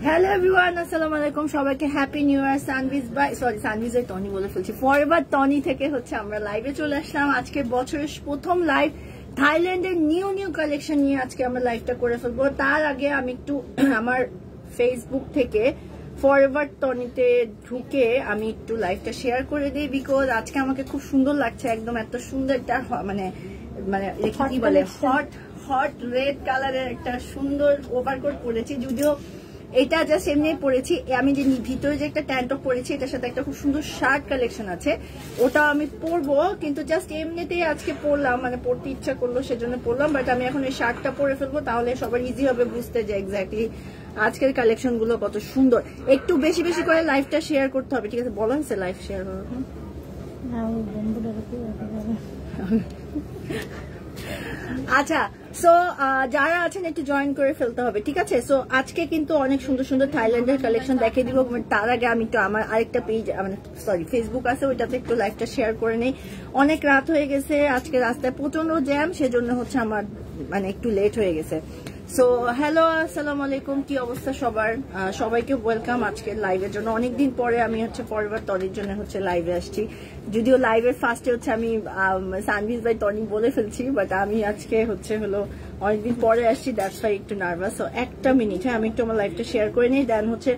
Hello everyone, আসসালামু আলাইকুম সবাইকে। Happy new year. সানভিজের টনি বলে ফেলছি, ফরএভার টনি থেকে হচ্ছে আমরা লাইভে চলে আসলাম। আজকে বছরের প্রথম লাইভ, থাইল্যান্ডের নিউ কালেকশন নিয়ে আজকে আমরা লাইভটা করে ফেলবো। তার আগে আমি একটু আমার ফেসবুক থেকে ফরএভার টনিতে ঢুকে আমি একটু লাইভটা শেয়ার করে দিই, বিকজ আজকে আমাকে খুব সুন্দর লাগছে। একদম এত সুন্দর একটা মানে কি বলে হট রেড কালারের একটা সুন্দর ওভারকোট পরেছি। যদিও এটা জাস্ট এমনি পরেছি, আমি যে ভিতরে যে একটা ট্যান্ট টপ পরেছি এটার সাথে একটা খুব সুন্দর শার্ট কালেকশন আছে, ওটা আমি পরবো, কিন্তু জাস্ট এমনিতেই আজকে পরলাম, মানে পরতে ইচ্ছা করলো সেজন্য পরলাম। বাট আমি এখন এই শার্টটা পরে ফেলবো, তাহলে সবার ইজি হবে বুঝতে যে এক্স্যাক্টলি আজকের কালেকশন গুলো কত সুন্দর। একটু বেশি বেশি করে লাইভটা শেয়ার করতে হবে, ঠিক আছে? বলা হয়েছে লাইভ শেয়ার করো। আচ্ছা, সো যারা আছেন একটু জয়েন করে ফেলতে হবে, ঠিক আছে? সো আজকে কিন্তু অনেক সুন্দর সুন্দর থাইল্যান্ডের কালেকশন দেখিয়ে দিব। তার আগে আমি একটু আমার আরেকটা পেজ, মানে সরি ফেসবুক আছে, ওইটাতে একটু লাইভটা শেয়ার করে নেই। অনেক রাত হয়ে গেছে, আজকে রাস্তায় প্রচন্ড জ্যাম, সেজন্য হচ্ছে আমার মানে একটু লেট হয়ে গেছে। সো হ্যালো, আসসালামু আলাইকুম, কি অবস্থা সবার? সবাইকে ওয়েলকাম আজকের লাইভের জন্য। অনেকদিন পরে আমি হচ্ছে ফরএভার টনির জন্য হচ্ছে লাইভে আসছি। যদিও লাইভের ফার্স্টে হচ্ছে আমি সানভিজ বাই টনি বলে ফেলছি, বাট আমি আজকে হচ্ছে হলো অনেকদিন পরে আসছি, দ্যাটস ওয়াই একটু নার্ভাস। সো একটা মিনিট, হ্যাঁ, আমি একটু আমার লাইভটা শেয়ার করে নিই, দেন হচ্ছে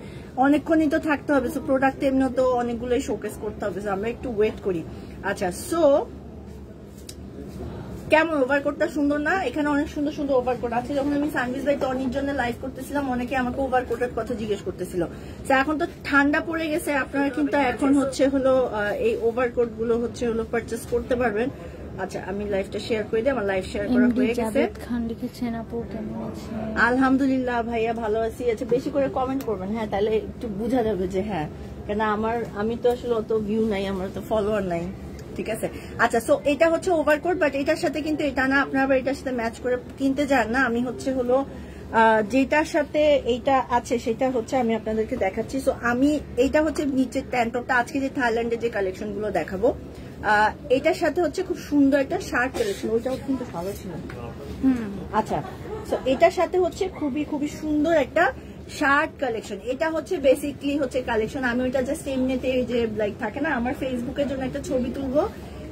অনেকক্ষণই তো থাকতে হবে। সো প্রোডাক্ট এমনি তো অনেকগুলোই শোকেস করতে হবে, সো আমরা একটু ওয়েট করি। আচ্ছা, সো কেমন ওভারকোটটা সুন্দর না? এখানে অনেক সুন্দর সুন্দর ওভারকোট আছে। যখন আমি সানভিজ বাই টনির জন্য লাইভ করতেছিলাম, অনেকে আমাকে ওভারকোটের কথা জিজ্ঞেস করতেছিল। এখন তো ঠান্ডা পড়ে গেছে, আপনারা কিন্তু এখন হচ্ছে হলো এই ওভারকোট গুলো হচ্ছে হলো পারচেস করতে পারবেন। আচ্ছা, আমি লাইভটা শেয়ার করে দিই, আমার লাইভ শেয়ার করা হয়ে গেছে। আলহামদুলিল্লাহ ভাইয়া, ভালো আছি। আচ্ছা, বেশি করে কমেন্ট করবেন, হ্যাঁ, তাহলে একটু বোঝা যাবে যে হ্যাঁ, কেন আমি তো আসলে অত ভিউ নাই, আমার তো ফলোয়ার নাই, ঠিক আছে? আচ্ছা, সো এটা হচ্ছে ওভারকোট, বাট এটার সাথে কিন্তু এটা না, আপনারা এটার সাথে ম্যাচ করে কিনতে যান না। আমি হচ্ছে হলো যেটার সাথে এইটা আছে সেটা হচ্ছে আমি আপনাদেরকে দেখাচ্ছি। সো আমি এইটা হচ্ছে নিচের ট্যান্ট টপটা, আজকে যে থাইল্যান্ডের যে কালেকশন গুলো দেখাবো এটার সাথে হচ্ছে খুব সুন্দর একটা শার্ট কালেকশন, ওইটাও কিন্তু ভালো ছিল। আচ্ছা, সো এটার সাথে হচ্ছে খুবই সুন্দর একটা শার্ট কালেকশন। এটা হচ্ছে বেসিকলি হচ্ছে কালেকশন, আমি ওইটা জাস্ট এমনিতে যে লাইক থাকে না, আমার ফেসবুকের জন্য একটা ছবি তুলবো,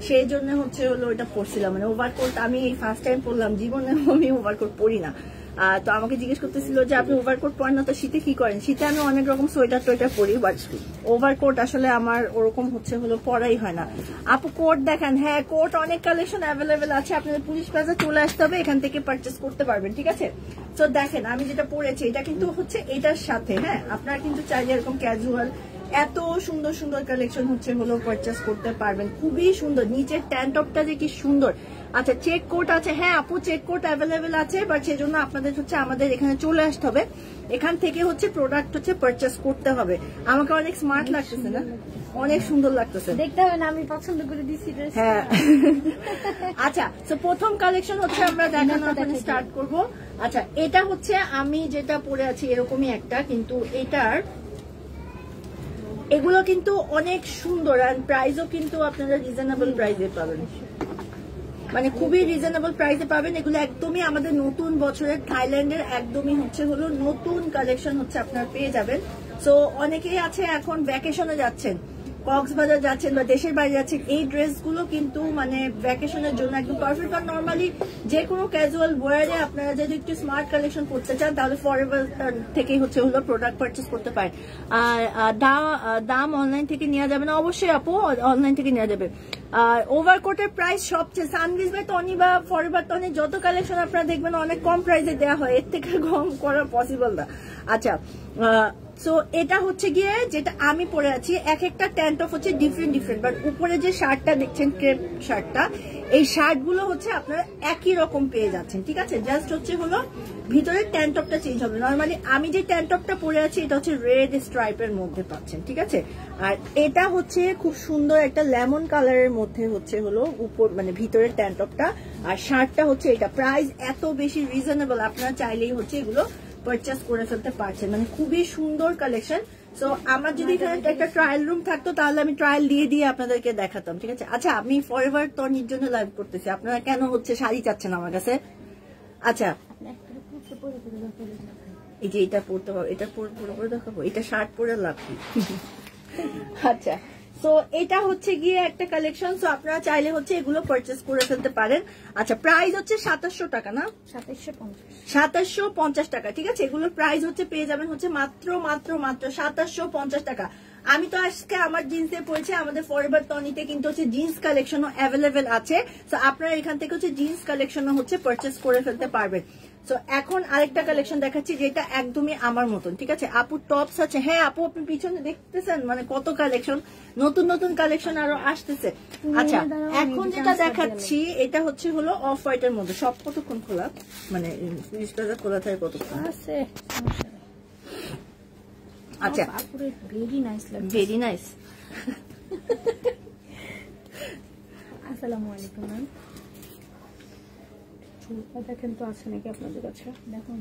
সেই জন্য হচ্ছে হলো ওইটা পরছিলাম। মানে ওভারকোট আমি এই ফার্স্ট টাইম পরলাম জীবনে, আমি ওভারকোট পরি না। তো আমাকে জিজ্ঞেস করতেছিল যে আপনি ওভারকোট পরেন না, তো শীতে কি করেন? শীতে আমি অনেক রকম সোয়েটার টোয়েটার পরি, বাট ওভারকোট আসলে আমার ওরকম হচ্ছে হলো পরাই হয় না। আপু কোট দেখান। হ্যাঁ, কোট অনেক কালেকশন অ্যাভেলেবেল আছে, আপনাদের পুলিশ প্লাজা চলে আসতে হবে, এখান থেকে পারচেস করতে পারবেন, ঠিক আছে? তো দেখেন আমি যেটা পরেছি এটা কিন্তু হচ্ছে এটার সাথে, হ্যাঁ, আপনারা কিন্তু চাইলে এরকম ক্যাজুয়াল এত সুন্দর সুন্দর কালেকশন হচ্ছে হলো পারচেস করতে পারবেন। খুবই সুন্দর, নিচের ট্যান্ট টপটা যে কি সুন্দর। আচ্ছা, চেক কোট আছে, হ্যাঁ আপু চেক কোট অ্যাভেলেবেল আছে, বাট সেজন্য আপনাদের হচ্ছে আমাদের এখানে চলে আসতে হবে, এখান থেকে হচ্ছে প্রোডাক্ট হচ্ছে পারচেস করতে হবে। আমাকে অনেক স্মার্ট লাগতেছে না? অনেক সুন্দর লাগতেছে, দেখতে হবে না, আমি পছন্দ করে দিচ্ছি। হ্যাঁ। আচ্ছা, তো প্রথম কালেকশন হচ্ছে আমরা দেখানো স্টার্ট করব। আচ্ছা, এটা হচ্ছে আমি যেটা পরে আছি এরকমই একটা, কিন্তু এগুলো কিন্তু অনেক সুন্দর, আর প্রাইসও কিন্তু আপনারা রিজনেবল প্রাইসে পাবেন, মানে খুবই রিজনেবল প্রাইসে পাবেন। এগুলো একদমই আমাদের নতুন বছরের থাইল্যান্ডের একদমই হচ্ছে হলো নতুন কালেকশন হচ্ছে আপনারা পেয়ে যাবেন। সো অনেকেই আছে এখন ভ্যাকেশনে যাচ্ছেন, কক্সবাজার যাচ্ছেন বা দেশের বাইরে যাচ্ছেন, এই ড্রেসগুলো কিন্তু মানে ভ্যাকেশনের জন্য একদম পারফেক্ট। আর নর্মালি যে কোনো ক্যাজুয়াল ওয়ারে আপনারা যদি একটু স্মার্ট কালেকশন করতে চান, তাহলে ফরএভার থেকেই হচ্ছে হলো প্রোডাক্ট পারচেস করতে পারেন। আর দাম অনলাইন থেকে নেওয়া যাবে না? অবশ্যই আপু, অনলাইন থেকে নেওয়া যাবে। আর ওভারকোটের প্রাইস সবচেয়ে সানভিজ বাই টনি বা ফরএভার টনি যত কালেকশন আপনারা দেখবেন অনেক কম প্রাইসে দেওয়া হয়, এর থেকে কম করা পসিবল না। আচ্ছা, সো এটা হচ্ছে গিয়ে যেটা আমি পরে আছি, এক একটা ট্যান্ট অফ হচ্ছে ডিফারেন্ট, বাট উপরে যে শার্টটা দেখছেন ক্রেপ শার্টটা, এই শার্ট গুলো হচ্ছে আপনারা একই রকম পেয়ে যাচ্ছেন, ঠিক আছে? জাস্ট হচ্ছে হলো ভিতরে ট্যান্ট টপটা চেঞ্জ হবে। নর্মালি আমি যে ট্যান্ট টপটা পরে আছি এটা হচ্ছে রেড স্ট্রাইপের মধ্যে পাচ্ছেন, ঠিক আছে? আর এটা হচ্ছে খুব সুন্দর একটা লেমন কালারের মধ্যে হচ্ছে হলো উপর, মানে ভিতরের ট্যান্ট টপটা, আর শার্টটা হচ্ছে এটা। প্রাইস এত বেশি রিজনেবল, আপনারা চাইলেই হচ্ছে এগুলো পারচেস করে ফেলতে পারছেন, মানে খুবই সুন্দর কালেকশন। সো আমার যদি এখানে একটা ট্রায়াল রুম থাকতো তাহলে আমি ট্রায়াল দিয়ে আপনাদেরকে দেখাতাম, ঠিক আছে? আচ্ছা, আমি ফরএভার টনির জন্য লাইভ করতেছি, আপনারা কেন হচ্ছে শাড়ি চাচ্ছেন আমার কাছে? আচ্ছা, এই যে এটা পরতে পারবো, এটা পরে দেখাবো, এটা শার্ট পরে লাভ কি। আচ্ছা, সো এটা হচ্ছে গিয়ে একটা কালেকশন। সো আপনারা চাইলে হচ্ছে এগুলো পারচেজ করে ফেলতে পারেন। আচ্ছা, প্রাইস হচ্ছে 2700 টাকা না, 2750 টাকা। ঠিক আছে, এগুলোর প্রাইস হচ্ছে পেয়ে যাবেন হচ্ছে মাত্র 2750 টাকা। আমি তো আজকে আমার জিন্সে পড়েছি, আমাদের ফরএভার টনিতে কিন্তু হচ্ছে জিন্স কালেকশনও অ্যাভেলেবেল আছে। তো আপনারা এখান থেকে হচ্ছে জিন্স কালেকশনও হচ্ছে পারচেজ করে ফেলতে পারবেন। তো এখন আরেকটা কালেকশন দেখাচ্ছি যেটা একদমই আমার মতন। ঠিক আছে, আপু টপস আছে। হ্যাঁ আপু, আপনি পিছনে দেখতেছেন মানে কত কালেকশন, নতুন নতুন কালেকশন আরো আসতেছে। আচ্ছা, এখন যেটা দেখাচ্ছি এটা হচ্ছে হলো অফ হোয়াইটের মধ্যে। সব কতক্ষণ খোলা, মানে খোলা থাকে কতক্ষণ আছে? আচ্ছা, ভেরি নাইস, ভেরি নাইস। আসসালামু আলাইকুম ম্যাম। দেখেন তো আছে নাকি আপনাদের কাছে, দেখুন।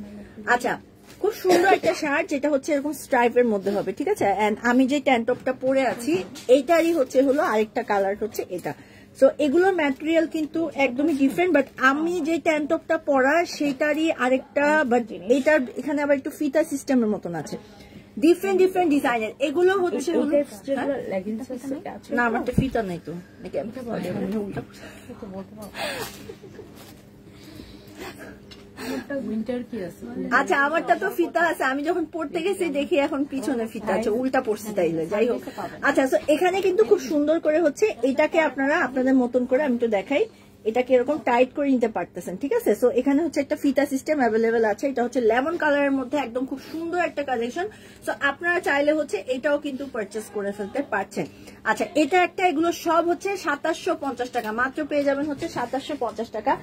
আচ্ছা, খুব সুন্দর একটা শার্ট যেটা হচ্ছে এরকম স্ট্রাইপের মধ্যে হবে। ঠিক আছে, এন্ড আমি যে ট্যান টপটা পরে আছি এইটারই হচ্ছে হলো আরেকটা কালার হচ্ছে এটা। সো এগুলোর ম্যাটেরিয়াল কিন্তু একদমই ডিফারেন্ট, বাট আমি যে ট্যান টপটা পরা সেটারই আরেকটা, বাট এটার এখানে আবার একটু ফিতা সিস্টেমের মতন আছে, ডিফারেন্ট ডিফারেন্ট ডিজাইনের। এগুলো হচ্ছে না, আমার তো ফিতা নাই তো। আচ্ছা, আমারটা তো ফিতা আছে, আমি যখন পড়তে গেছি দেখি এখন পিছনে ফিতা আছে, উল্টা পড়ছি তাইলে। যাই হোক, আচ্ছা, তো এখানে কিন্তু খুব সুন্দর করে হচ্ছে এটাকে আপনারা আপনাদের মতন করে, আমি তো দেখাই, এটাকে এরকম টাইট করে নিতে পারতেছেন। ঠিক আছে, সো এখানে হচ্ছে একটা ফিতা সিস্টেম অ্যাভেলেবেল আছে। এটা হচ্ছে লেমন কালারের মধ্যে একদম খুব সুন্দর একটা কালেকশন। সো আপনারা চাইলে হচ্ছে এটাও কিন্তু পারচেস করে ফেলতে পারছেন। আচ্ছা, এটা একটা, এগুলো সব হচ্ছে 2750 টাকা, মাত্র পেয়ে যাবেন হচ্ছে 2750 টাকা।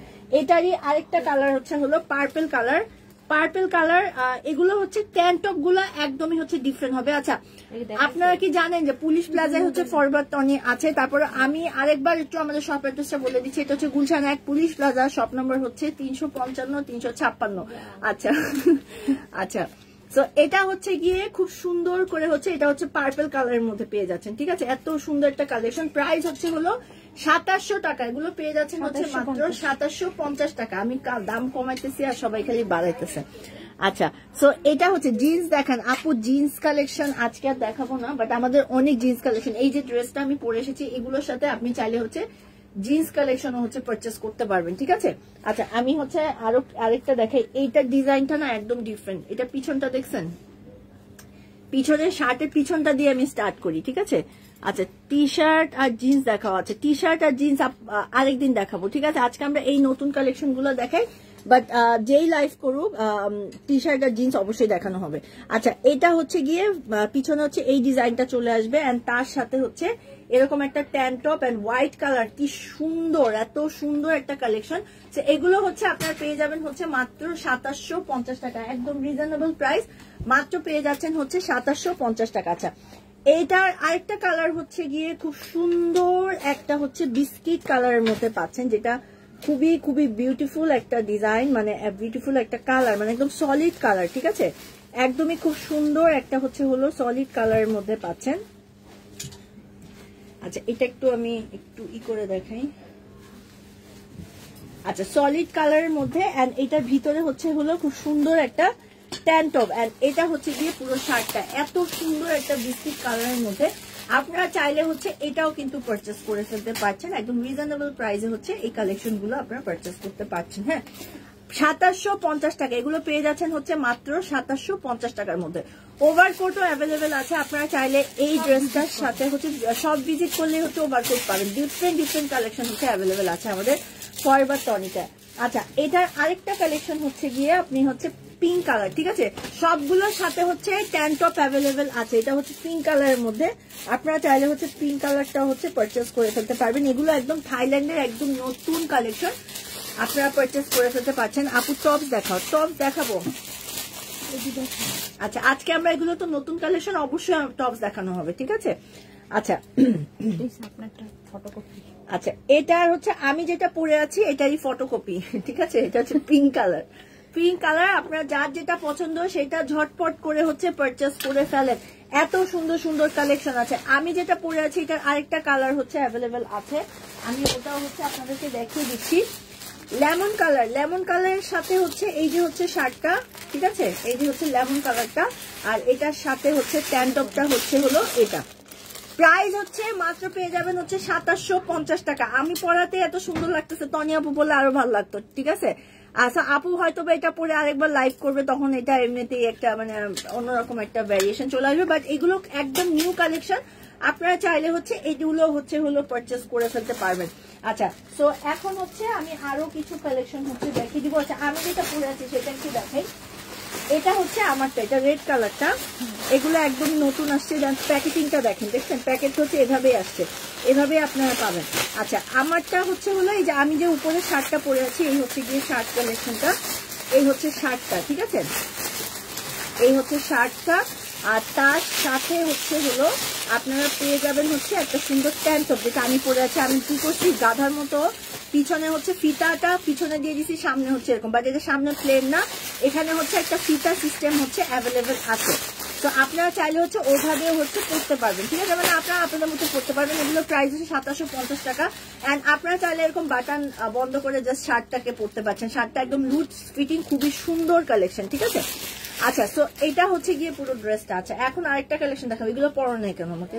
এটারই আরেকটা কালার হচ্ছে হলো পার্পল কালার। পার্পল কালার, এগুলো হচ্ছে ট্যান টপ গুলো একদমই হচ্ছে ডিফারেন্ট হবে। আচ্ছা, আপনারা কি জানেন যে পুলিশ প্লাজায় হচ্ছে ফরওয়ার্ড টনি আছে? তারপরে আমি আরেকবার একটু আমাদের শপ অ্যাড্রেসটা বলে দিচ্ছি। এটা হচ্ছে Gulshan 1 police plaza, shop number হচ্ছে 355 356। আচ্ছা আচ্ছা, সো এটা হচ্ছে গিয়ে খুব সুন্দর করে হচ্ছে, এটা হচ্ছে পার্পল কালারের মধ্যে পেয়ে যাচ্ছেন। ঠিক আছে, এত সুন্দর একটা কালেকশন। প্রাইস হচ্ছে হলো 2700 টাকা। এগুলো পেয়ে যাচ্ছেন হচ্ছে মাত্র 2750 টাকা। আমি দাম কমাইতেছি আর সবাই খালি বাড়াইতেছে। আচ্ছা, সো এটা হচ্ছে জিন্স। দেখেন আপু, জিন্স কালেকশন আজকে আর দেখাবো না, বাট আমাদের অনেক জিন্স কালেকশন। এই যে ড্রেসটা আমি পরে এসেছি, এগুলোর সাথে আপনি চাইলে হচ্ছে জিন্স কালেকশন হচ্ছে পারচেস করতে পারবেন। ঠিক আছে, আচ্ছা, আমি হচ্ছে আরেকটা দেখাই। এইটার ডিজাইনটা না একদম ডিফারেন্ট। এটা পিছনটা দেখছেন, পিছনের শার্টের পিছনটা দিয়ে আমি স্টার্ট করি। ঠিক আছে, আচ্ছা, টি শার্ট আর জিন্স দেখাও। আচ্ছা, টি শার্ট আর জিন্স আরেকদিন দেখাবো। ঠিক আছে, আজকে আমরা এই নতুন কালেকশন গুলো দেখাই, বাট যেই লাইভ করুক টি শার্ট আর জিন্স অবশ্যই দেখানো হবে। আচ্ছা, এটা হচ্ছে গিয়ে পিছনে হচ্ছে এই ডিজাইনটা চলে আসবে, এন্ড তার সাথে হচ্ছে এরকম একটা tan top and white colour. কি সুন্দর, এত সুন্দর একটা কালেকশন। এগুলো হচ্ছে আপনারা পেয়ে যাবেন হচ্ছে মাত্র 2750 টাকা, একদম রিজনেবল প্রাইস। মাত্র পেয়ে যাচ্ছেন হচ্ছে 2750 টাকা। আচ্ছা, এইটার আরেকটা কালার হচ্ছে গিয়ে খুব সুন্দর একটা হচ্ছে বিস্কিট কালারের মধ্যে পাচ্ছেন, যেটা খুবই খুবই বিউটিফুল একটা ডিজাইন, মানে বিউটিফুল একটা কালার, মানে একদম সলিড কালার। ঠিক আছে, একদমই খুব সুন্দর একটা হচ্ছে হলো সলিড কালারের মধ্যে পাচ্ছেন। আচ্ছা, এটা একটু আমি একটু করে দেখাই। আচ্ছা, সলিড কালারের মধ্যে, এন্ড এটার ভিতরে হচ্ছে হলো খুব সুন্দর একটা ট্যান টপ, এন্ড এটা হচ্ছে গিয়ে পুরো শার্টটা এত সুন্দর একটা বিস্কিট কালারের মধ্যে। আপনারা চাইলে হচ্ছে এটাও কিন্তু পারচেস করে ফেলতে পারছেন, একদম রিজনেবল প্রাইসে হচ্ছে এই কালেকশন গুলো আপনারা পারচেস করতে পারছেন। হ্যাঁ, 2750 টাকা। এগুলো পেয়ে যাচ্ছেন হচ্ছে মাত্র 2750 টাকার মধ্যে। ওভারকোটও অ্যাভেলেবেল আছে, আপনারা চাইলে এই ড্রেসটার সাথে হচ্ছে সব ভিজিট করলে হচ্ছে ওভারকোট পাবেন। ডিফারেন্ট ডিফারেন্ট কালেকশন হচ্ছে অ্যাভেলেবেল আছে আমাদের ফরএভার টনিতে। আচ্ছা, এটার আরেকটা কালেকশন হচ্ছে গিয়ে আপনি হচ্ছে পিঙ্ক কালার। ঠিক আছে, সবগুলোর সাথে হচ্ছে ট্যান টপ অ্যাভেলেবেল আছে। এটা হচ্ছে পিঙ্ক কালারের মধ্যে, আপনারা চাইলে হচ্ছে পিঙ্ক কালারটা হচ্ছে পারচেস করে ফেলতে পারবেন। এগুলো একদম থাইল্যান্ডের একদম নতুন কালেকশন, আপনারা পারচেস করে ফেলতে পারছেন। আপু টপস দেখাও, টপস দেখাবো। আচ্ছা, আজকে আমরা এগুলো তো নতুন কালেকশন, অবশ্যই টপস দেখানো হবে। ঠিক আছে, আচ্ছা আচ্ছা, এটার হচ্ছে আমি যেটা পরে আছি এটারই ফটোকপি। ঠিক আছে, এটা হচ্ছে পিঙ্ক কালার। পিঙ্ক কালার, আপনার যার যেটা পছন্দ সেটা ঝটপট করে হচ্ছে পারচেস করে ফেলেন। এত সুন্দর সুন্দর কালেকশন আছে। আমি যেটা পরে আছি এটার আরেকটা কালার হচ্ছে অ্যাভেলেবেল আছে, আমি ওটাও হচ্ছে আপনাদেরকে দেখিয়ে দিচ্ছি। লেমন কালারের সাথে হচ্ছে এই যে হচ্ছে শার্টটা, ঠিক আছে, এই যে হচ্ছে লেমন কালারটা, আর এটার সাথে হচ্ছে ট্যান টপটা হচ্ছে হলো এটা। প্রাইস হচ্ছে মাত্র পেয়ে যাবেন হচ্ছে 2750 টাকা। আমি পরাতে এত সুন্দর লাগতেছে, তনি আপু বলে আরো ভালো লাগতো, ঠিক আছে। আচ্ছা আপু হয়তো এটা পরে আরেকবার লাইভ করবে, তখন এটা এমনিতেই একটা মানে অন্যরকম একটা ভ্যারিয়েশন চলে আসবে, বাট এগুলো একদম নিউ কালেকশন। আপনারা চাইলে হচ্ছে এইগুলো হচ্ছে হলো পারচেস করে ফেলতে পারবেন। আচ্ছা সো এখন হচ্ছে আমি আরো কিছু কালেকশন হচ্ছে দেখিয়ে দিব। আচ্ছা আমি যেটা পরে আছি সেটা একটু দেখাই। এটা হচ্ছে আমারটা, এটা রেড কালারটা, এগুলো একদম নতুন আসছে। প্যাকেটিংটা দেখেন, দেখছেন প্যাকেট হচ্ছে এভাবেই আসছে, এভাবে আপনারা পাবেন। আচ্ছা আমারটা হচ্ছে হলো এই যে আমি যে উপরে শার্টটা পরে আছি, এই হচ্ছে গিয়ে শার্ট কালেকশনটা, এই হচ্ছে শার্টটা, ঠিক আছে, এই হচ্ছে শার্টটা। আর তার সাথে হচ্ছে হলো আপনারা পেয়ে যাবেন হচ্ছে একটা সুন্দর ট্যান টপ, যেটা আমি পরে আছি। আমি কি করছি, গাধার মতো পিছনে হচ্ছে ফিতাটা পিছনে দিয়ে দিছি, সামনে হচ্ছে এরকম, বাট এটা সামনে প্লেন না, এখানে হচ্ছে একটা ফিতা সিস্টেম হচ্ছে অ্যাভেলেবেল আছে। তো আপনারা চাইলে হচ্ছে ওভাবেও হচ্ছে পড়তে পারবেন, ঠিক আছে, মানে আপনারা আপনাদের মতো পড়তে পারবেন। এগুলো প্রাইস হচ্ছে 2750 টাকা। অ্যান্ড আপনারা চাইলে এরকম বাটন বন্ধ করে জাস্ট শার্টটাকে পড়তে পারছেন। শার্টটা একদম লুজ ফিটিং, খুবই সুন্দর কালেকশন, ঠিক আছে। আচ্ছা সো এটা হচ্ছে গিয়ে পুরো ড্রেসটা। আচ্ছা এখন আরেকটা কালেকশন দেখাবো, এগুলো পরো নাই কেন আমাকে?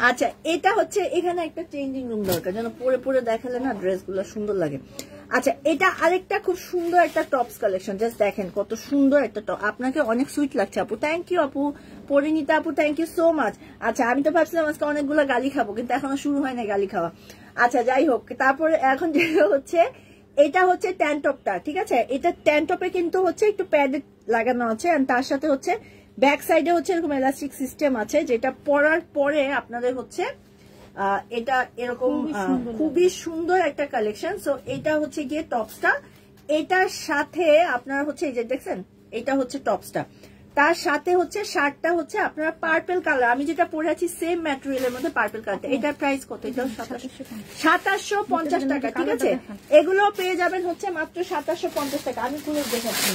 আচ্ছা এটা হচ্ছে এখানে একটা চেঞ্জিং রুম দরকার, যেন পরে পরে দেখালে না ড্রেসগুলো সুন্দর লাগে। আচ্ছা এটা আরেকটা খুব সুন্দর একটা টপস কালেকশন, জাস্ট দেখেন কত সুন্দর একটা টপ। আপনাকে অনেক সুইট লাগছে আপু, থ্যাংক ইউ আপু। পরিণীতা আপু থ্যাংক ইউ সো মাচ। আচ্ছা আমি তো ভাবছিলাম আজকে অনেকগুলো গালি খাবো, কিন্তু এখনো শুরু হয় না গালি খাওয়া। আচ্ছা যাই হোক, তারপরে এখন যেটা হচ্ছে এটা হচ্ছে ট্যান টপটা, ঠিক আছে। এটা ট্যান টপে কিন্তু হচ্ছে একটু প্যাডেড লাগানো আছে, আর তার সাথে হচ্ছে ব্যাক সাইডে হচ্ছে এরকম এলাস্টিক সিস্টেম আছে, যেটা পরার পরে আপনাদের হচ্ছে এটা এরকম খুবই সুন্দর একটা কালেকশন। সো এটা হচ্ছে গিয়ে টপসটা, এটার সাথে আপনারা হচ্ছে এই যে দেখছেন, এটা হচ্ছে টপসটা, তার সাথে হচ্ছে শার্টটা হচ্ছে আপনারা পার্পল কালার, আমি যেটা পরে আছি সেম ম্যাটেরিয়ালের মধ্যে পার্পল কালারটা। এটার প্রাইস কত? এটা 2750 টাকা, ঠিক আছে। এগুলো পেয়ে যাবেন হচ্ছে মাত্র 2750 টাকা। আমি পুরো দেখাচ্ছি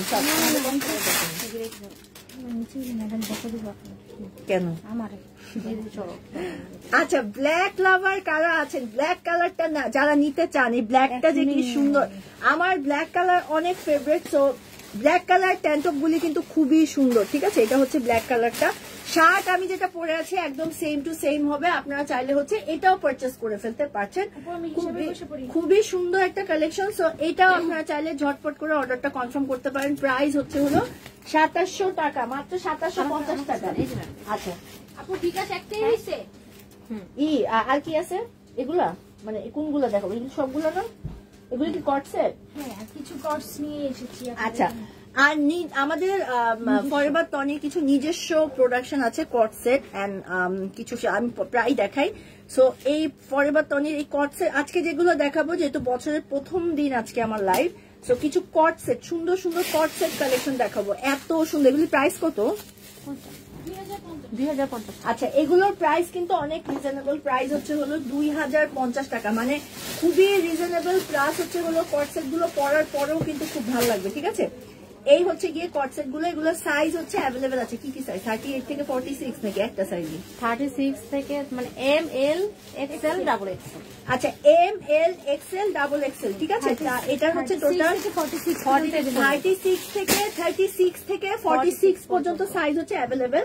কেন আমার। আচ্ছা ব্ল্যাক লাভার কারা আছেন? ব্ল্যাক কালারটা না যারা নিতে চান, এই ব্ল্যাকটা যে কি সুন্দর, আমার ব্ল্যাক কালার অনেক ফেভারিট। সো ব্ল্যাক কালার ট্যান্টপ গুলি কিন্তু খুবই সুন্দর, ঠিক আছে। এটা হচ্ছে ব্ল্যাক কালারটা। শার্ট আমি যেটা পরে আছি একদম সেম টু সেম হবে, আপনারা চাইলে হচ্ছে এটাও পারচেস করে ফেলতে পারছেন। খুবই সুন্দর একটা কালেকশন। সো এটাও আপনারা চাইলে ঝটপট করে অর্ডারটা কনফার্ম করতে পারেন। প্রাইস হচ্ছে হলো 2700 টাকা, মাত্র 2750 টাকা। আচ্ছা আপু ঠিক আছে, একটাই হইছে। আর কি আছে এগুলা, মানে কোনগুলা দেখাবো? এগুলো সবগুলো না, এগুলো কি কট সেট? হ্যাঁ কিছু কটস নিয়ে এসেছি। আচ্ছা আর আমাদের ফরএভার টনির কিছু নিজস্ব প্রোডাকশন আছে কট সেট এন্ড কিছু আমি প্রায় দেখাই। সো এই ফরএভার টনির এই কট সেট আজকে যেগুলো দেখাবো, যেহেতু বছরের প্রথম দিন আজকে আমার লাইভ, সো কিছু কট সেট, সুন্দর সুন্দর কট সেট কালেকশন দেখাবো, এত সুন্দর। এগুলি প্রাইস কত? 2050। আচ্ছা এগুলোর প্রাইস কিন্তু অনেক রিজনেবল, প্রাইস হচ্ছে হলো 2050 টাকা, মানে খুবই রিজনেবল। প্লাস হচ্ছে হলো কটসেট গুলো পরার পরেও কিন্তু খুব ভালো লাগবে, ঠিক আছে। এই হচ্ছে গিয়ে কটসেট গুলো, এগুলো সাইজ হচ্ছে অ্যাভেলেবেল আছে। কি কি সাইজ? 38 থেকে 46 নাকি একটা সাইজই? 36 থেকে মানে M L XL double XL. আচ্ছা M L XL double XL, ঠিক আছে। এটা হচ্ছে টোটাল 36 থেকে 46 পর্যন্ত সাইজ হচ্ছে অ্যাভেলেবেল।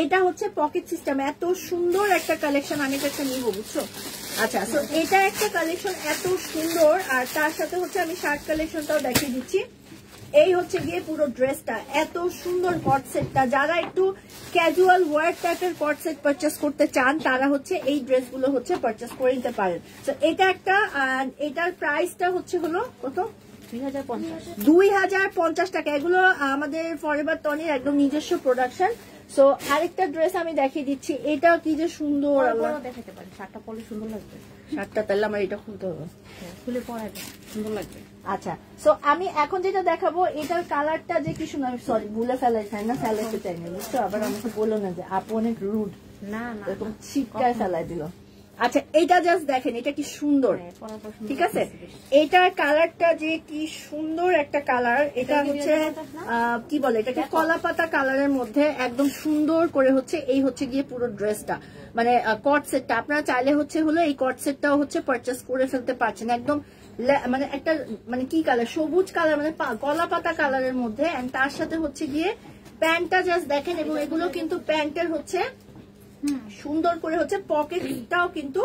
এটা হচ্ছে পকেট সিস্টেম, এত সুন্দর একটা কালেকশন। আমি একটা নিবো, বুঝছো। আচ্ছা সো এটা একটা কালেকশন এত সুন্দর, আর তার সাথে হচ্ছে আমি শার্ট কালেকশনটাও দেখিয়ে দিচ্ছি। এই হচ্ছে গিয়ে পুরো ড্রেসটা, এত সুন্দর কট সেটটা। যারা একটু ক্যাজুয়াল ওয়ার টাইপের কট সেট পারচেস করতে চান, তারা হচ্ছে এই ড্রেসগুলো হচ্ছে পারচেস করে নিতে পারেন। তো এটা একটা, এটার প্রাইসটা হচ্ছে হলো কত? 2050 টাকা। এগুলো আমাদের ফরএভার টনির একদম নিজস্ব প্রোডাকশন। সো আরেকটা ড্রেস আমি দেখিয়ে দিচ্ছি, এটা কি যে সুন্দর, দেখাতে পারি। শার্টটা পরলে সুন্দর লাগবে। শার্টটা তাহলে আমার এটা খুলতে হবে, খুলে পরাবে সুন্দর লাগবে। আচ্ছা সো আমি এখন যেটা দেখাবো, এটার কালারটা যে কি সুন্দর। সরি ভুলে ফেলাইছি না, ফেলাইতে চাই না, বুঝছো। আবার আমাকে বলো না যে আপু অনেক রুড, না না এরকম ছিটকায় ফেলাই দিল। আচ্ছা এটা জাস্ট দেখেন, এটা কি সুন্দর, ঠিক আছে। এটার কালারটা যে কি সুন্দর একটা কালার, এটা হচ্ছে কি বলে এটাকে কলা পাতা কালারের মধ্যে একদম সুন্দর করে হচ্ছে এই হচ্ছে গিয়ে পুরো ড্রেসটা, মানে কট সেটটা আপনারা চাইলে হচ্ছে হলো এই কট সেটটাও হচ্ছে পারচেস করে ফেলতে পারছেন। একদম মানে একটা মানে কি কালার, সবুজ কালার, মানে কলা পাতা কালারের মধ্যে, এন্ড তার সাথে হচ্ছে গিয়ে প্যান্টটা জাস্ট দেখেন। এবং এগুলো কিন্তু প্যান্টের হচ্ছে সুন্দর করে হচ্ছে পকেটটাও কিন্তু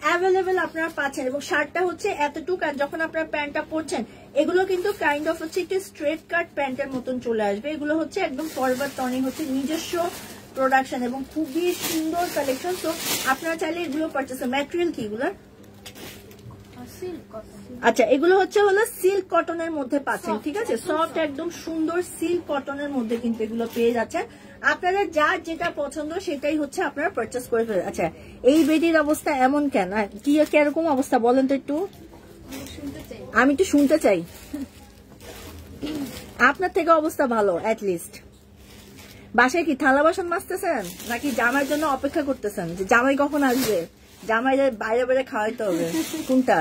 অ্যাভেলেবেল আপনারা পাচ্ছেন, এবং শার্টটা হচ্ছে এতটুকু, আর যখন আপনারা প্যান্টটা পরছেন এগুলো কিন্তু কাইন্ড অফ হচ্ছে একটু স্ট্রেট কাট প্যান্টের মতন চলে আসবে। এগুলো হচ্ছে একদম ফরওয়ার্ড টনি হচ্ছে নিজস্ব প্রোডাকশন এবং খুবই সুন্দর কালেকশন। তো আপনারা চাইলে এগুলো পারচেস, ম্যাটেরিয়াল কি এগুলো, আচ্ছা এগুলো হচ্ছে হলো সিল্ক কটনের মধ্যে পাচ্ছেন, ঠিক আছে, সফট একদম সুন্দর সিল্ক কটনের মধ্যে কিন্তু এগুলো পেয়ে যাচ্ছেন। আপনারা যার যেটা পছন্দ সেটাই হচ্ছে আপনারা পারচেস করে ফেলেন। আচ্ছা এই বেডির অবস্থা এমন কেন, কি কিরকম অবস্থা বলেন তো একটু, আমি একটু শুনতে চাই। আপনার থেকে অবস্থা ভালো অ্যাটলিস্ট। বাসায় কি থালা বাসন মাজতেছেন নাকি জামাইয়ের জন্য অপেক্ষা করতেছেন যে জামাই কখন আসবে, জামাই বাইরে বাইরে খাওয়াইতে হবে, কোনটা?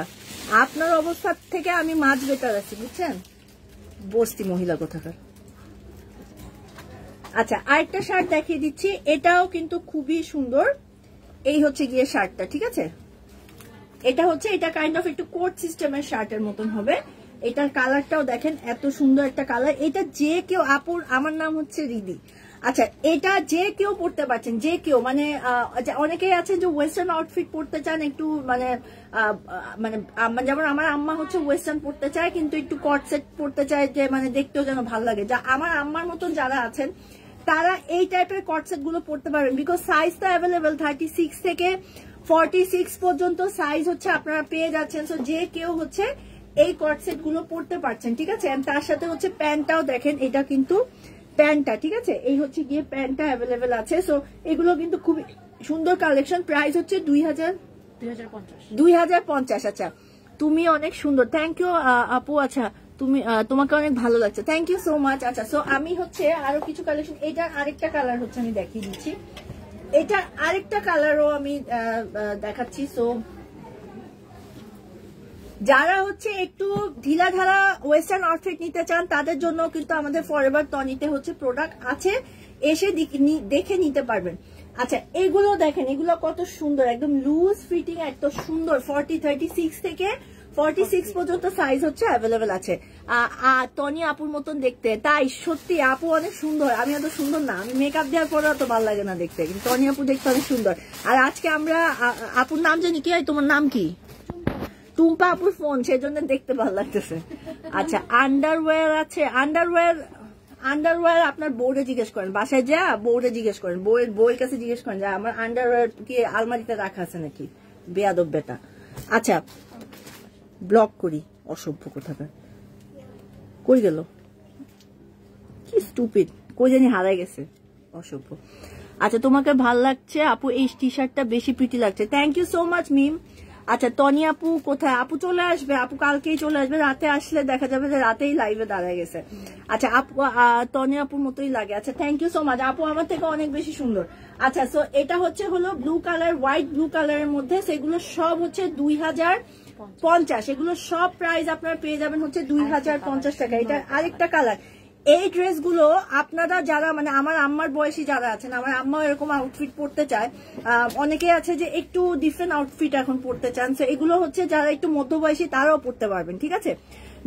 আপনার অবস্থা থেকে আমি মাছ বেটার আছি, বুঝছেন, বস্তি মহিলা কোথাকার। আচ্ছা আরেকটা শার্ট দেখিয়ে দিচ্ছি, এটাও কিন্তু খুবই সুন্দর। এই হচ্ছে গিয়ে শার্টটা, ঠিক আছে, এটা হচ্ছে এটা কাইন্ড অফ একটু কোট সিস্টেমের শার্টের মতন হবে। এটার কালারটাও দেখেন এত সুন্দর একটা কালার। এটা যে কেউ আপুর, আমার নাম হচ্ছে রিদি। আচ্ছা এটা যে কেউ পড়তে পারছেন, যে কেউ, মানে অনেকেই আছে যে ওয়েস্টার্ন আউটফিট পড়তে চান একটু, মানে যেমন আমার আম্মা হচ্ছে ওয়েস্টার্ন পড়তে চায় কিন্তু একটু কট সেট পড়তে চায়, যে মানে দেখতেও যেন ভালো লাগে। যা আমার আম্মার মতন যারা আছেন তারা এই টাইপের কট সেট গুলো পড়তে পারবেন, বিকজ সাইজ তো অ্যাভেলেবেল 36 থেকে 46 পর্যন্ত সাইজ হচ্ছে আপনারা পেয়ে যাচ্ছেন। সো যে কেউ হচ্ছে এই কট সেট গুলো পড়তে পারছেন, ঠিক আছে। তার সাথে হচ্ছে প্যান্টটাও দেখেন, এটা কিন্তু প্যান্টটা, ঠিক আছে, এই হচ্ছে গিয়ে প্যান্টটা অ্যাভেলেবেল আছে। সো এগুলো কিন্তু খুবই সুন্দর কালেকশন। প্রাইস হচ্ছে 2050। আচ্ছা তুমি অনেক সুন্দর, থ্যাংক ইউ আপু। আচ্ছা তুমি তোমাকে অনেক ভালো লাগছে, থ্যাংক ইউ সো মাচ। আচ্ছা সো আমি হচ্ছে আরো কিছু কালেকশন, এটার আরেকটা কালার হচ্ছে আমি দেখিয়ে দিচ্ছি, এটা আরেকটা কালারও আমি দেখাচ্ছি। সো যারা হচ্ছে একটু ঢিলা ঢালা ওয়েস্টার্ন আউটফিট নিতে চান তাদের জন্য কিন্তু আমাদের ফরএভার টনিতে হচ্ছে প্রোডাক্ট আছে, এসে দেখে নিতে পারবেন। আচ্ছা এগুলো দেখেন, এগুলো কত সুন্দর, একদম লুজ ফিটিং, এত সুন্দর। 36 থেকে 46 পর্যন্ত সাইজ হচ্ছে অ্যাভেলেবেল আছে। টনি আপুর মতন দেখতে, তাই সত্যি আপু অনেক সুন্দর। আমি এত সুন্দর না, আমি মেকআপ দেওয়ার পরে অত ভালো লাগে না দেখতে, কিন্তু টনি আপু দেখতে অনেক সুন্দর। আর আজকে আমরা আপুর নাম জানি কি, তোমার নাম কি? টুম্পা আপুর ফোন, সেজন্য দেখতে ভালো লাগতেছে। আচ্ছা আন্ডারওয়্যার আছে, আন্ডারওয়্যার আপনার বউরে জিজ্ঞেস করেন, বাসায় যা বউরে জিজ্ঞেস করেন, বউয়ের কাছে জিজ্ঞেস করেন যে আমার আন্ডারওয়্যার কি আলমারিতে রাখা আছে নাকি, বেয়াদব বেটা। আচ্ছা ব্লক করি, অসভ্য কোথাকার, কই গেল, কি স্টুপিড, কই জানি হারাই গেছে, অসভ্য। আচ্ছা তোমাকে ভাল লাগছে আপু, এই টি শার্টটা বেশি প্রিটি লাগছে, থ্যাংক ইউ সো মাচ মিম। আচ্ছা টনি আপু কোথায়? আপু চলে আসবে, আপু কালকেই চলে আসবে, রাতে আসলে দেখা যাবে যে রাতেই লাইভে দাঁড়ায় গেছে। আচ্ছা আপু টনি আপুর মতোই লাগে। আচ্ছা থ্যাংক ইউ সো মাচ, আপু আমার থেকে অনেক বেশি সুন্দর। আচ্ছা সো এটা হচ্ছে হলো ব্লু কালার, হোয়াইট ব্লু কালারের মধ্যে, সেগুলো সব হচ্ছে 2050, এগুলো সব প্রাইস আপনারা পেয়ে যাবেন হচ্ছে 2050 টাকা। এটা আরেকটা কালার। এই ড্রেসগুলো আপনারা যারা মানে আমার আম্মার বয়সী যারা আছেন, আমার আম্মা এরকম আউটফিট পরতে চায়, অনেকে আছে যে একটু ডিফারেন্ট আউটফিট এখন পরতে চান, তো এগুলো হচ্ছে যারা একটু মধ্যবয়সী তারাও পরতে পারবেন, ঠিক আছে।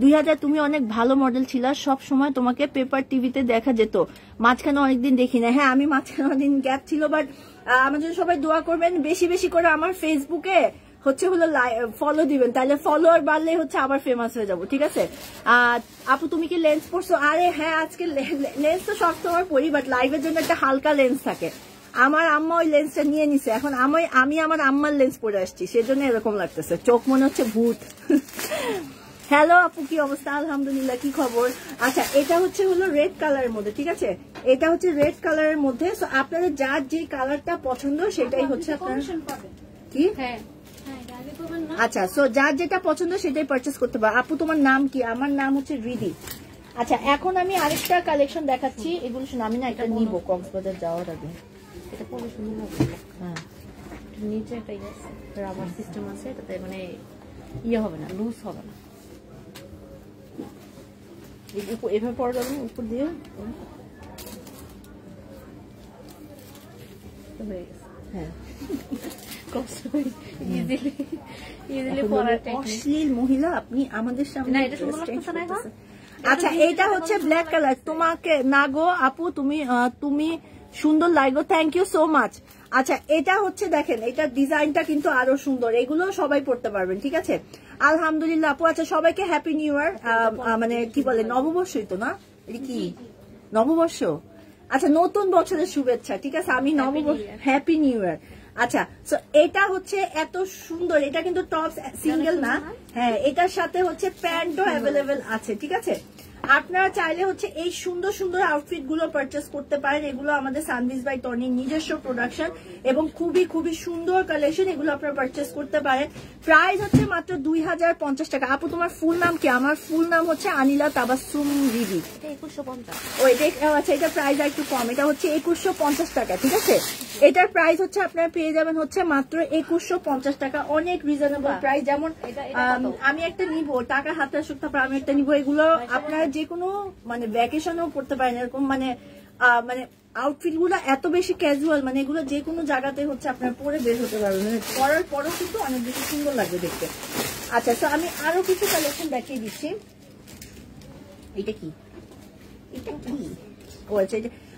2000 তুমি অনেক ভালো মডেল ছিল, সব সময় তোমাকে পেপার টিভিতে দেখা যেত, মাঝখানে অনেকদিন দেখি না। হ্যাঁ আমি মাঝখানে অনেকদিন গ্যাপ ছিল, বাট আমার জন্য সবাই দোয়া করবেন, বেশি বেশি করে আমার ফেসবুকে হচ্ছে হলো ফলো দিবেন, তাহলে ফলোয়ার বাড়লে হচ্ছে আবার ফেমাস হয়ে যাবো, ঠিক আছে। আপু তুমি কি লেন্স পরছো? আরে হ্যাঁ আজকে লেন্স তো সবসময় পরি, বাট লাইভের জন্য একটা হালকা লেন্স থাকে, আমার আম্মা ওই লেন্সটা নিয়ে নিছে, এখন আমি আমার আম্মার লেন্স পরে আসছি, সেজন্য এরকম লাগতেছে, চোখ মনে হচ্ছে ভূত। হ্যালো আপু কি অবস্থা? আলহামদুলিল্লাহ, কি খবর? আচ্ছা এটা হচ্ছে হলো রেড কালারের মধ্যে, ঠিক আছে, এটা হচ্ছে রেড কালারের মধ্যে। আপনাদের যার যে কালারটা পছন্দ সেটাই হচ্ছে আপনারা কি, আচ্ছা সো যার যেটা পছন্দ সেটাই পারচেস করতে পারো। আপু তোমার নাম কি? আমার নাম হচ্ছে রিদি। আচ্ছা এখন আমি আরেকটা কালেকশন দেখাচ্ছি, এগুলো শুনে আমি না এটা নিবো কক্সবাজার যাওয়ার আগে। হ্যাঁ নিচে একটা ইয়ে আছে, রাবার সিস্টেম আছে, এটাতে মানে ইয়ে হবে না, লুজ হবে না। এভাবে পড়া যাবে না উপর দিয়ে? হ্যাঁ, অশ্লীল মহিলা আপনি আমাদের সামনে। না, এটা সুন্দর লাগতেছে না এখন? আচ্ছা, এটা হচ্ছে ব্ল্যাক কালার। তোমাকে না গো আপু, তুমি সুন্দর লাগো, থ্যাংক ইউ সো মাচ। আচ্ছা, এটা হচ্ছে দেখেন, এটা ডিজাইনটা কিন্তু আরো সুন্দর, এগুলো সবাই পড়তে পারবেন, ঠিক আছে? আলহামদুলিল্লাহ আপু। আচ্ছা, সবাইকে হ্যাপি নিউ ইয়ার, মানে কি বলে, নববর্ষই তো না, এটা কি নববর্ষ? আচ্ছা, নতুন বছরের শুভেচ্ছা, ঠিক আছে? আমি নববর্ষ, হ্যাপি নিউ ইয়ার। আচ্ছা, সো এটা হচ্ছে এত সুন্দর, এটা কিন্তু টপস সিঙ্গেল না, হ্যাঁ, এটার সাথে হচ্ছে প্যান্টও অ্যাভেলেবেল আছে, ঠিক আছে? আপনারা চাইলে হচ্ছে এই সুন্দর সুন্দর আউটফিট গুলো পারচেস করতে পারেন। এগুলো আমাদের সানভিজ বাই টনির নিজস্ব প্রোডাকশন এবং খুবই খুবই সুন্দর কালেকশন, এগুলো আপনারা পারচেস করতে পারেন। প্রাইস হচ্ছে মাত্র 2050 টাকা। আপু তোমার ফুল নাম কি? আমার ফুল নাম হচ্ছে আনিলা তাবাসসুম বিবি। 2150। ওই আচ্ছা, এটা প্রাইস একটু কম, এটা হচ্ছে 2150 টাকা, ঠিক আছে? এটার প্রাইস হচ্ছে আপনারা পেয়ে যাবেন হচ্ছে মাত্র 2150 টাকা, অনেক রিজনেবল প্রাইস। যেমন আমি একটা নিবো, টাকা হাতে আসুক, তারপর আমি একটা নিবো। এগুলো আপনারা যে কোনো মানে ভ্যাকেশনেও পড়তে পারেন, এরকম মানে আউটফিট গুলো এত বেশি ক্যাজুয়াল, মানে এগুলো যে কোনো জায়গাতে হচ্ছে আপনার পরে বের হতে পারবেন, মানে পরার পরও কিন্তু অনেক বেশি সুন্দর লাগবে দেখতে। আচ্ছা, তো আমি আরো কিছু কালেকশন দেখিয়ে দিচ্ছি। এটা কি? এটা কি? ও আচ্ছা,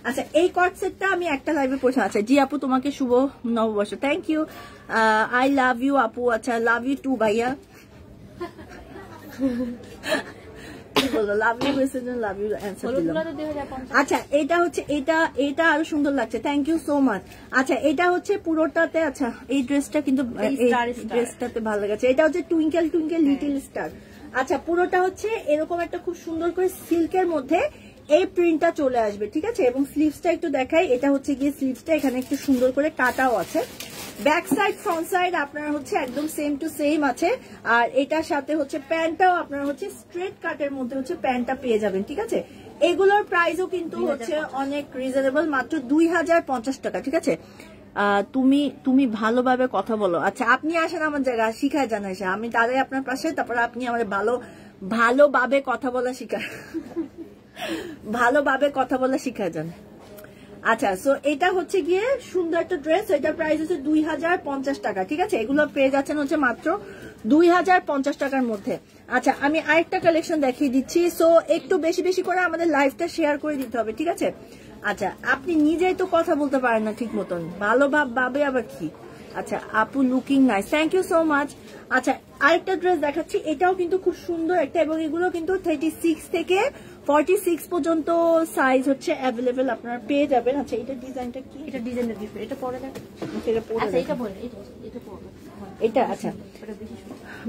আচ্ছা, এই কট সেটটা আমি একটা লাইভে পড়ছি। আচ্ছা জি আপু, তোমাকে শুভ নববর্ষ, thank you, I love you আপু। আচ্ছা, লাভ ইউ টু ভাইয়া। আচ্ছা, এটা হচ্ছে এটা আরো সুন্দর লাগছে, থ্যাংক ইউ সো মাচ। আচ্ছা, এটা হচ্ছে পুরোটাতে, আচ্ছা এই ড্রেসটা কিন্তু ড্রেসটাতে ভালো লাগছে, এটা হচ্ছে টুইঙ্কেল টুইঙ্কেল লিটল স্টার। আচ্ছা, পুরোটা হচ্ছে এরকম একটা খুব সুন্দর করে সিল্কের মধ্যে এই প্রিন্টটা চলে আসবে, ঠিক আছে? এবং স্লিভসটা একটু দেখাই, এটা হচ্ছে গিয়ে স্লিভসটা এখানে একটু সুন্দর করে কাটাও আছে। ব্যাক সাইড ফ্রন্ট সাইড আপনার হচ্ছে একদম সেম টু সেম আছে। আর এটার সাথে হচ্ছে প্যান্টটাও আপনার হচ্ছে স্ট্রেট কাটের মধ্যে হচ্ছে প্যান্টটা পেয়ে যাবেন, ঠিক আছে? এগুলোর প্রাইসও কিন্তু হচ্ছে অনেক রিজনেবল, মাত্র 2050 টাকা, ঠিক আছে? তুমি ভালোভাবে কথা বলো। আচ্ছা, আপনি আসেন আমার জায়গায়, শিখায় জানাই, আমি দাঁড়াই আপনার পাশে, তারপর আপনি আমার ভালোভাবে কথা বলা শিখায়, ভালোভাবে কথা বলা শিখায় যান। আচ্ছা, সো এটা হচ্ছে গিয়ে সুন্দর একটা ড্রেস, এটা প্রাইস হচ্ছে 2050 টাকা, ঠিক আছে? এগুলো পেয়ে যাচ্ছেন হচ্ছে মাত্র 2050 টাকার মধ্যে। আচ্ছা, আমি আরেকটা কালেকশন দেখিয়ে দিচ্ছি। সো একটু বেশি বেশি করে আমাদের লাইভটা শেয়ার করে দিতে হবে, ঠিক আছে? আচ্ছা, আপনি নিজেই তো কথা বলতে পারেন না ঠিক মতন, ভালো ভাবে আবার কি? আচ্ছা, আপু looking nice, thank you so much. আচ্ছা, আরেকটা ড্রেস দেখাচ্ছি, এটাও কিন্তু খুব সুন্দর একটা, এবং এগুলো কিন্তু 36 থেকে 46 পর্যন্ত সাইজ হচ্ছে অ্যাভেলেবেল, আপনারা পেয়ে যাবেন। আচ্ছা, এটা ডিজাইনটা কি? এটা ডিজাইনটা ডিফারেন্ট, এটা পরে দেখো, এটা পরে আচ্ছা এটা পরে, এটা পরে, এটা আচ্ছা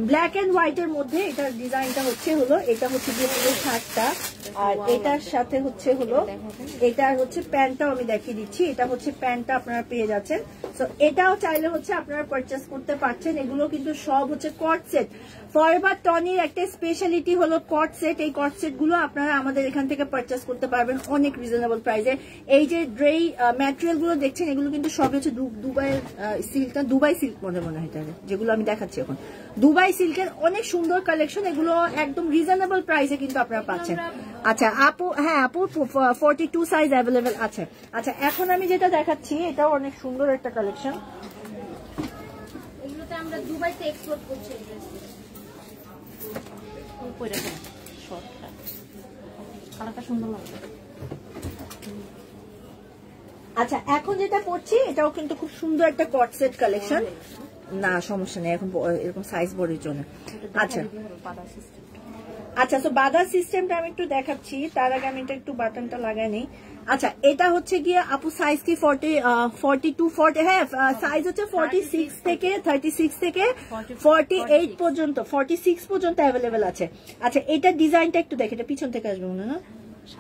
ব্ল্যাক এন্ড হোয়াইট এর মধ্যে এটার ডিজাইনটা হলো এটা হচ্ছে যে পুরো শার্টটা, আর এটার সাথে হলো এটার হচ্ছে প্যান্টটাও আমি দেখিয়ে দিচ্ছি। এটা হচ্ছে প্যান্টটা আপনারা পেয়ে যাচ্ছেন। সো এটাও চাইলে হচ্ছে আপনারা পারচেস করতে পারছেন। এগুলো কিন্তু সব হচ্ছে কট সেট। ফরএভার টনির একটা স্পেশালিটি হলো কট সেট। এই কট সেট গুলো আপনারা আমাদের এখান থেকে পারচেস করতে পারবেন অনেক রিজনেবল প্রাইসে। এই যে ড্রেই ম্যাটেরিয়াল গুলো দেখছেন, এগুলো কিন্তু সব হচ্ছে দুবাইয়ের সিল্কটা, দুবাই সিল্ক মনে হয় এটা, যেগুলো আমি দেখাচ্ছি এখন দুবাই সিল্কের অনেক সুন্দর কালেকশন। এগুলো একদম রিজনেবল প্রাইসে কিন্তু আপনারা পাচ্ছেন। আচ্ছা আপু, হ্যাঁ আপু 42 সাইজ অ্যাভেলেবেল আছে। আচ্ছা, এখন আমি যেটা দেখাচ্ছি এটাও অনেক সুন্দর একটা কালেকশন। এগুলোতে আমরা দুবাইতে এক্সপোর্ট করছি। আচ্ছা, এখন যেটা পড়ছি এটাও কিন্তু খুব সুন্দর একটা কট সেট কালেকশন। না সমস্যা নেই, এখন এরকম সাইজ বড়ের জন্য। আচ্ছা আচ্ছা, তো বাধা সিস্টেমটা আমি একটু দেখাচ্ছি, তার আগে আমি এটা একটু বাটনটা লাগাই নিই। আচ্ছা, এটা হচ্ছে গিয়ে আপু সাইজ কি 42 হ্যাঁ সাইজ হচ্ছে 46 থেকে 36 থেকে 48 পর্যন্ত, 46 পর্যন্ত অ্যাভেলেবেল আছে। আচ্ছা, এটা ডিজাইনটা একটু দেখে, এটা পিছন থেকে আসবে মনে না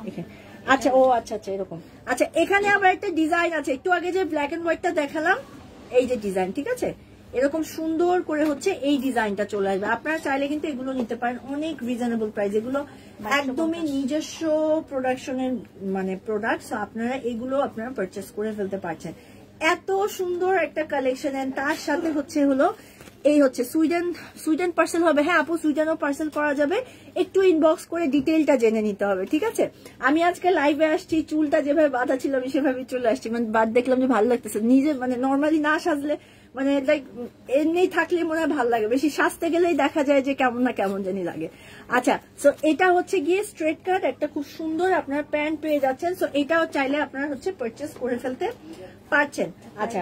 এখানে। আচ্ছা, ও আচ্ছা আচ্ছা এরকম। আচ্ছা, এখানে আবার একটা ডিজাইন আছে, একটু আগে যে ব্ল্যাক এন্ড হোয়াইটটা দেখালাম, এই যে ডিজাইন, ঠিক আছে? এরকম সুন্দর করে হচ্ছে এই ডিজাইনটা চলে আসবে। আপনারা চাইলে কিন্তু এগুলো নিতে পারেন অনেক রিজনেবল প্রাইস। এগুলো একদমই নিজস্ব প্রোডাকশনের মানে প্রোডাক্ট, আপনারা এগুলো আপনারা পারচেস করে ফেলতে পারছেন। এত সুন্দর একটা কালেকশন, এন্ড তার সাথে হচ্ছে হলো এই হচ্ছে সুইডেন পার্সেল হবে। হ্যাঁ আপু, সুইডেনও পার্সেল করা যাবে, একটু ইনবক্স করে ডিটেইলটা জেনে নিতে হবে, ঠিক আছে? আমি আজকে লাইভে আসছি, চুলটা যেভাবে বাঁধা ছিল আমি সেভাবে চলে আসছি, মানে বাদ দেখলাম যে ভালো লাগতেছে, নিজে মানে নর্মালি না সাজলে মানে লাইক এমনি থাকলে মনে হয় ভালো লাগে, বেশি সাজতে গেলেই দেখা যায় যে কেমন না কেমন জানি লাগে। আচ্ছা, সো এটা হচ্ছে গিয়ে স্ট্রেট কাট একটা খুব সুন্দর আপনার প্যান্ট পেয়ে যাচ্ছেন। সো এটাও চাইলে আপনারা হচ্ছে পারচেস করে ফেলতে পারছেন। আচ্ছা,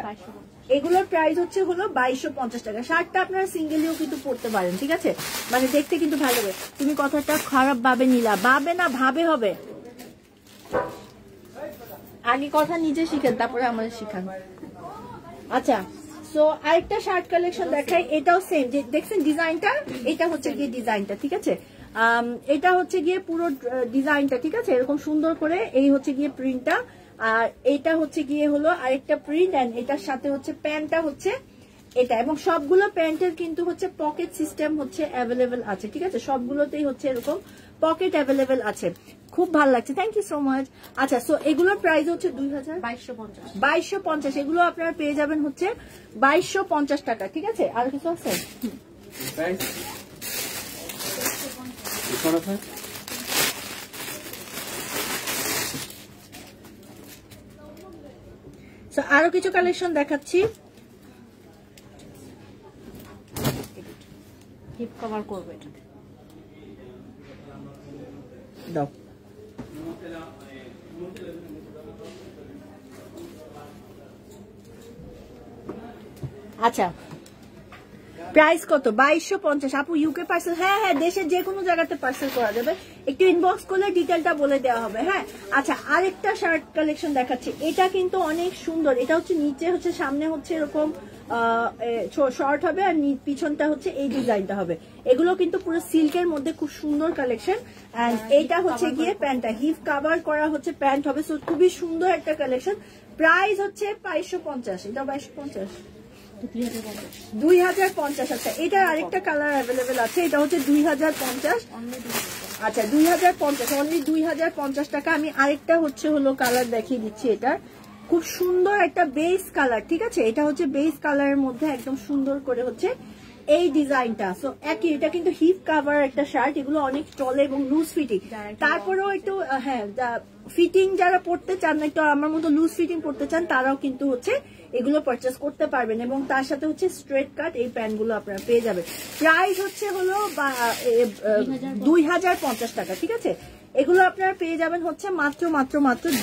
এগুলোর প্রাইস হচ্ছে হলো 2250 টাকা। শার্টটা আপনারা সিঙ্গেলিও কিন্তু পরতে পারেন, ঠিক আছে? মানে দেখতে কিন্তু ভালো হবে। তুমি কথাটা খারাপ ভাবে নিলা, ভাবে না ভাবে হবে। আগে কথা নিজে শিখেন, তারপরে আমাদের শিখান। আচ্ছা, সো আরেকটা শার্ট কালেকশন দেখাই, এটাও সেম, যে দেখছেন ডিজাইনটা, এটা হচ্ছে গিয়ে ডিজাইনটা, ঠিক আছে? এটা হচ্ছে গিয়ে পুরো ডিজাইনটা, ঠিক আছে? এরকম সুন্দর করে এই হচ্ছে গিয়ে প্রিন্টটা, আর এটা হচ্ছে গিয়ে হলো আরেকটা প্রিন্ট, এন্ড এটার সাথে হচ্ছে প্যান্টটা হচ্ছে এটা, এবং সবগুলো প্যান্টের কিন্তু হচ্ছে পকেট সিস্টেম হচ্ছে অ্যাভেলেবেল আছে, ঠিক আছে? সবগুলোতেই হচ্ছে এরকম পকেট অ্যাভেলেবেল আছে, খুব ভালো লাগছে, থ্যাংক ইউ সো মাচ। আচ্ছা, সো এগুলোর প্রাইস হচ্ছে 2250, এগুলো আপনারা পেয়ে যাবেন হচ্ছে 2250 টাকা, ঠিক আছে? আর কিছু আছে? আরো কিছু কালেকশন দেখাচ্ছি, হিপ কভার করবে এটা দাও। আচ্ছা, প্রাইস কত? 2250 আপু। UK parcel? হ্যাঁ হ্যাঁ, দেশের যে কোনো জায়গাতে পার্সেল করা যাবে, একটু ইনবক্স করলে ডিটেলটা বলে দেওয়া হবে। হ্যাঁ, আচ্ছা, আরেকটা শার্ট কালেকশন দেখাচ্ছি, এটা কিন্তু অনেক সুন্দর। এটা হচ্ছে নিচে হচ্ছে, সামনে হচ্ছে এরকম শর্ট হবে, আর পিছনটা হচ্ছে এই ডিজাইনটা হবে। এগুলো কিন্তু পুরো সিল্কের মধ্যে খুব সুন্দর কালেকশন, এন্ড এইটা হচ্ছে গিয়ে প্যান্টটা হিপ কাভার করা হচ্ছে প্যান্ট হবে। সো খুবই সুন্দর একটা কালেকশন। প্রাইস হচ্ছে 2250, এটা 2250, 2050। আচ্ছা, এটার আরেকটা কালার অ্যাভেলেবেল আছে, এটা হচ্ছে 2050। আচ্ছা, 2050, অনলি 2050 টাকা। আমি আরেকটা হচ্ছে হলো কালার দেখিয়ে দিচ্ছি, এটার খুব সুন্দর একটা বেস কালার, ঠিক আছে? এটা হচ্ছে বেস কালারের মধ্যে একদম সুন্দর করে হচ্ছে এই ডিজাইনটা। সো একই, এটা কিন্তু হিপ কাভার একটা শার্ট, এগুলো অনেক চলে এবং লুজ ফিটিং। তারপরেও একটু হ্যাঁ, ফিটিং যারা পড়তে চান না, একটু আমার মতো লুজ ফিটিং পড়তে চান, তারাও কিন্তু হচ্ছে এগুলো পারচেস করতে পারবেন, এবং তার সাথে হচ্ছে স্ট্রেট কাট এই প্যান্ট গুলো আপনারা পেয়ে যাবেন। প্রাইস হচ্ছে হলো 2050 টাকা, ঠিক আছে? এগুলো আপনারা পেয়ে যাবেন হচ্ছে মাত্র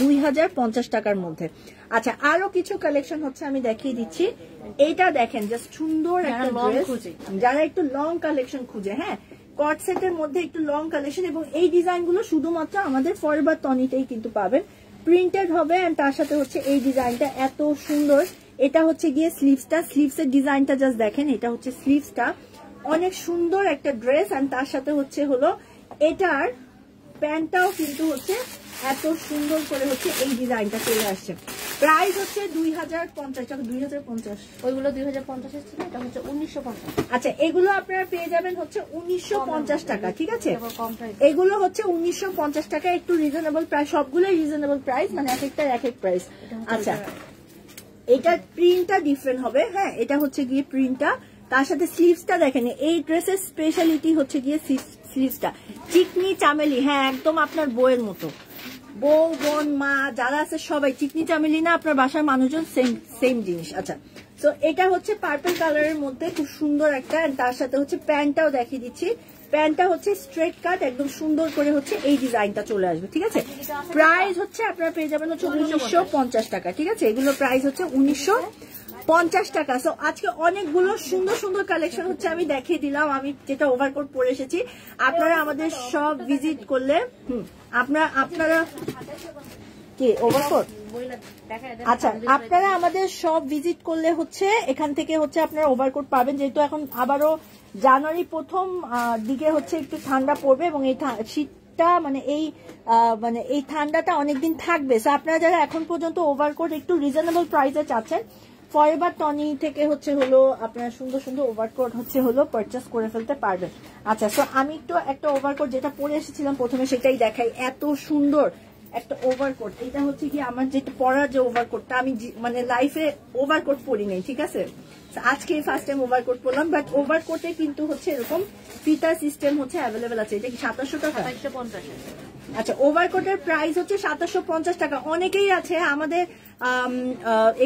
2050 টাকার মধ্যে। আচ্ছা, আরো কিছু কালেকশন হচ্ছে আমি দেখিয়ে দিচ্ছি। এইটা দেখেন, জাস্ট সুন্দর একটা ড্রেস, যারা একটু লং কালেকশন খুঁজে, হ্যাঁ, কট সেটের মধ্যে একটু লং কালেকশন, এবং এই ডিজাইন গুলো শুধুমাত্র আমাদের ফরএভার টনিতেই কিন্তু পাবেন, প্রিন্টেড হবে, এন্ড তার সাথে হচ্ছে এই ডিজাইনটা এত সুন্দর। এটা হচ্ছে গিয়ে স্লিভসটা, স্লিভসের ডিজাইনটা জাস্ট দেখেন, এটা হচ্ছে স্লিভসটা, অনেক সুন্দর একটা ড্রেস, এন্ড তার সাথে হচ্ছে হলো এটার প্যান্টটাও কিন্তু হচ্ছে এত সুন্দর করে হচ্ছে এই ডিজাইনটা চলে আসছে। প্রাইস হচ্ছে 2050 টাকা। 2050, ওইগুলো 2050 ছিল, এটা হচ্ছে 1950। আচ্ছা, এগুলো আপনারা পেয়ে যাবেন হচ্ছে 1950 টাকা, ঠিক আছে? এগুলো হচ্ছে 1950 টাকা, একটু রিজনেবল প্রাইস, সবগুলোই রিজনেবল প্রাইস, মানে এক একটার এক এক প্রাইস। আচ্ছা, এটার প্রিন্টটা ডিফারেন্ট হবে, হ্যাঁ, এটা হচ্ছে গিয়ে প্রিন্টটা, তার সাথে স্লিভসটা দেখেন, এই ড্রেসের স্পেশালিটি হচ্ছে গিয়ে স্লিভসটা চিকনি চামেলি, হ্যাঁ, একদম আপনার বউয়ের মতো, বউ বোন মা যারা আছে সবাই চিকনি চামেলি না, আপনার বাসার মানুষজন সেম জিনিস। আচ্ছা, তো এটা হচ্ছে পার্পল কালারের মধ্যে খুব সুন্দর একটা, তার সাথে হচ্ছে প্যান্টটাও দেখিয়ে দিচ্ছি। প্যান্টটা হচ্ছে স্ট্রেট কাট, একদম সুন্দর করে হচ্ছে এই ডিজাইনটা চলে আসবে, ঠিক আছে? প্রাইস হচ্ছে আপনারা পেয়ে যাবেন হচ্ছে 1950 টাকা, ঠিক আছে? এগুলো প্রাইস হচ্ছে 1950 টাকা। সো আজকে অনেকগুলো সুন্দর সুন্দর কালেকশন হচ্ছে আমি দেখিয়ে দিলাম, আমি যেটা ওভারকোট পরে এসেছি। আপনারা আমাদের সব ভিজিট করলে আপনারা কি ওভারকোট, আচ্ছা, আপনারা আমাদের সব ভিজিট করলে হচ্ছে এখান থেকে হচ্ছে আপনারা ওভারকোট পাবেন, যেহেতু এখন আবারও জানুয়ারি প্রথম দিকে হচ্ছে একটু ঠান্ডা পড়বে, এবং এই শীতটা মানে এই ঠান্ডাটা অনেকদিন থাকবে। সো আপনারা যারা এখন পর্যন্ত ওভারকোট একটু রিজনেবল প্রাইসে চাচ্ছেন, ফরএভার টনি থেকে হচ্ছে হলো আপনারা সুন্দর সুন্দর ওভারকোট হচ্ছে হলো পারচেস করে ফেলতে পারবেন। আচ্ছা, সো আমি একটু একটা ওভারকোট যেটা পরে এসেছিলাম প্রথমে সেটাই দেখাই, এত সুন্দর একটা ওভারকোট, এটা হচ্ছে কি আমার যেটা পরার যে ওভারকোটটা, আমি মানে লাইফে ওভারকোট পরি নাই, ঠিক আছে, আজকে ফার্স্ট টাইম ওভারকোট পরলাম। বাট ওভারকোটে কিন্তু হচ্ছে এরকম ফিতা সিস্টেম হচ্ছে অ্যাভেলেবেল আছে। এটা কি 2700 টাকা? 2750। আচ্ছা, ওভারকোটের প্রাইস হচ্ছে 2750 টাকা। অনেকেই আছে আমাদের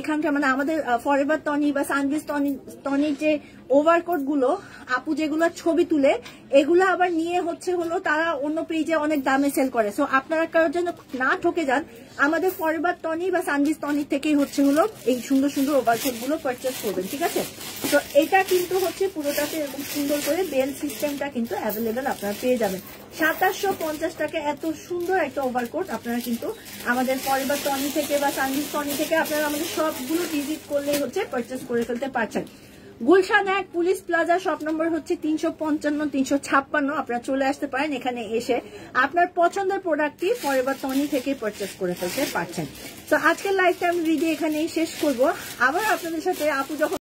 এখানকার, মানে আমাদের ফরএভার টনি বা সানভিস টনির যে ওভারকোট গুলো আপু যেগুলো ছবি তুলে, এগুলো আবার নিয়ে হচ্ছে হলো তারা অন্য পেজে অনেক দামে সেল করে। সো আপনারা কারোর জন্য না ঠকে যান, আমাদের ফরএভার টনি বা সানভিস টনি থেকেই হচ্ছে হলো এই সুন্দর সুন্দর ওভারকোট গুলো পারচেস করবেন, ঠিক আছে। তো এটা কিন্তু হচ্ছে পুরোটাতে এরকম সুন্দর করে বেল সিস্টেমটা কিন্তু অ্যাভেলেবেল আপনারা পেয়ে যাবেন। 2750 টাকা এত সুন্দর একটা ওভারকোট আপনারা কিন্তু আমাদের ফরএভার টনি থেকে বা সানভিস টনি থেকে আপনারা আমাদের সবগুলো ভিজিট করলে হচ্ছে পারচেস করে ফেলতে পারছেন। Gulshan 1 police plaza, shop number হচ্ছে 355 356। আপনারা চলে আসতে পারেন, এখানে এসে আপনার পছন্দের প্রোডাক্টটি ফরএভার টনি থেকে পারচেস করে ফেলতে পারছেন। তো আজকের লাইভটা আমি ভিডিও এখানেই শেষ করব। আবার আপনাদের সাথে আপু যখন